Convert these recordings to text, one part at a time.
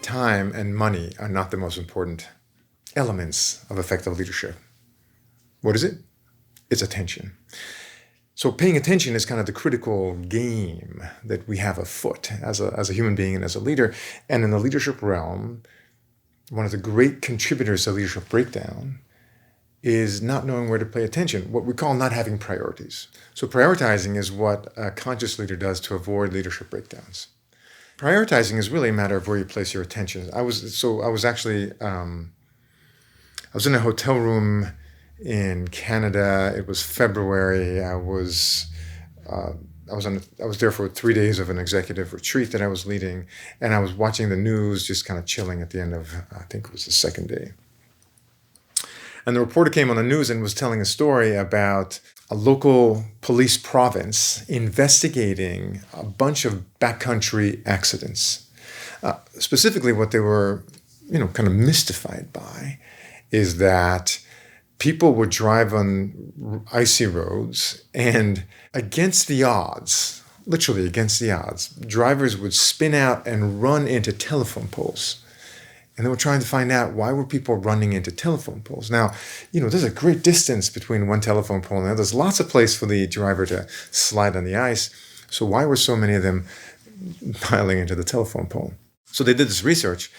time and money are not the most important elements of effective leadership. What is it? It's attention. So paying attention is kind of the critical game that we have afoot as a human being and as a leader. And in the leadership realm, one of the great contributors to leadership breakdown is not knowing where to pay attention, what we call not having priorities. So prioritizing is what a conscious leader does to avoid leadership breakdowns. Prioritizing is really a matter of where you place your attention. I was in a hotel room in Canada. It was February. I was there for 3 days of an executive retreat that I was leading, and I was watching the news, just kind of chilling at the end of, I think it was the second day. And the reporter came on the news and was telling a story about a local police province investigating a bunch of backcountry accidents. Specifically, what they were, kind of mystified by is that people would drive on icy roads, and against the odds, literally against the odds, drivers would spin out and run into telephone poles. And they were trying to find out, why were people running into telephone poles? Now, there's a great distance between one telephone pole and the other. There's lots of place for the driver to slide on the ice. So why were so many of them piling into the telephone pole? So they did this research,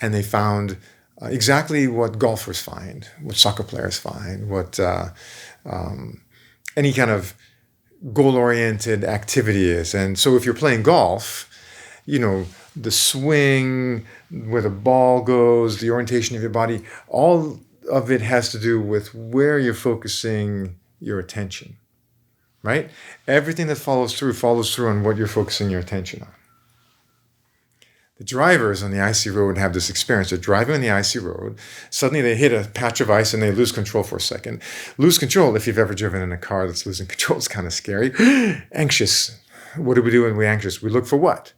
and they found exactly what golfers find, what soccer players find, what any kind of goal-oriented activity is. And so if you're playing golf, the swing, where the ball goes, the orientation of your body, all of it has to do with where you're focusing your attention, right? Everything that follows through on what you're focusing your attention on. The drivers on the icy road have this experience. They're driving on the icy road. Suddenly they hit a patch of ice and they lose control for a second. Lose control, if you've ever driven in a car that's losing control, it's kind of scary. Anxious. What do we do when we're anxious? We look for what?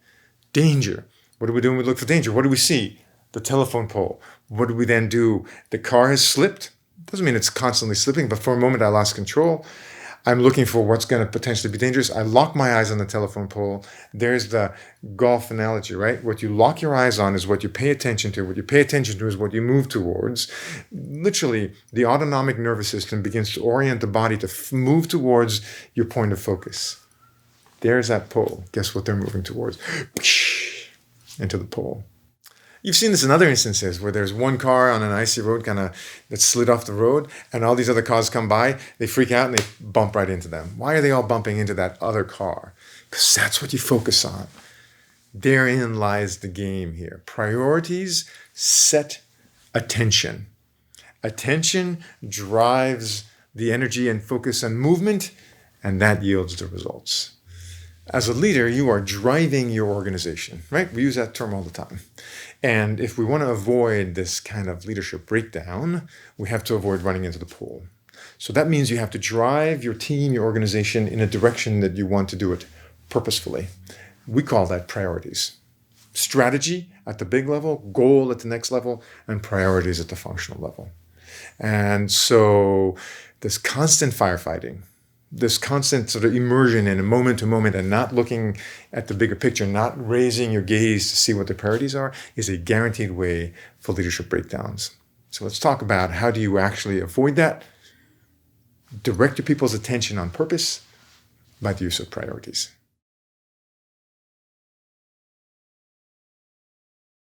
Danger. What do we do when we look for danger? What do we see? The telephone pole. What do we then do? The car has slipped. Doesn't mean it's constantly slipping, but for a moment I lost control. I'm looking for what's going to potentially be dangerous. I lock my eyes on the telephone pole. There's the golf analogy, right? What you lock your eyes on is what you pay attention to. What you pay attention to is what you move towards. Literally, the autonomic nervous system begins to orient the body to move towards your point of focus. There's that pole. Guess what they're moving towards? Into the pole. You've seen this in other instances where there's one car on an icy road that slid off the road, and all these other cars come by, they freak out and they bump right into them. Why are they all bumping into that other car? Because that's what you focus on. Therein lies the game here. Priorities set attention. Attention drives the energy and focus and movement, and that yields the results. As a leader, you are driving your organization, right? We use that term all the time. And if we want to avoid this kind of leadership breakdown, we have to avoid running into the pool. So that means you have to drive your team, your organization in a direction that you want to do it purposefully. We call that priorities. Strategy at the big level, goal at the next level, and priorities at the functional level. And so this constant firefighting, this constant sort of immersion in a moment to moment and not looking at the bigger picture, not raising your gaze to see what the priorities are, is a guaranteed way for leadership breakdowns. So let's talk about, how do you actually avoid that? Direct your people's attention on purpose by the use of priorities.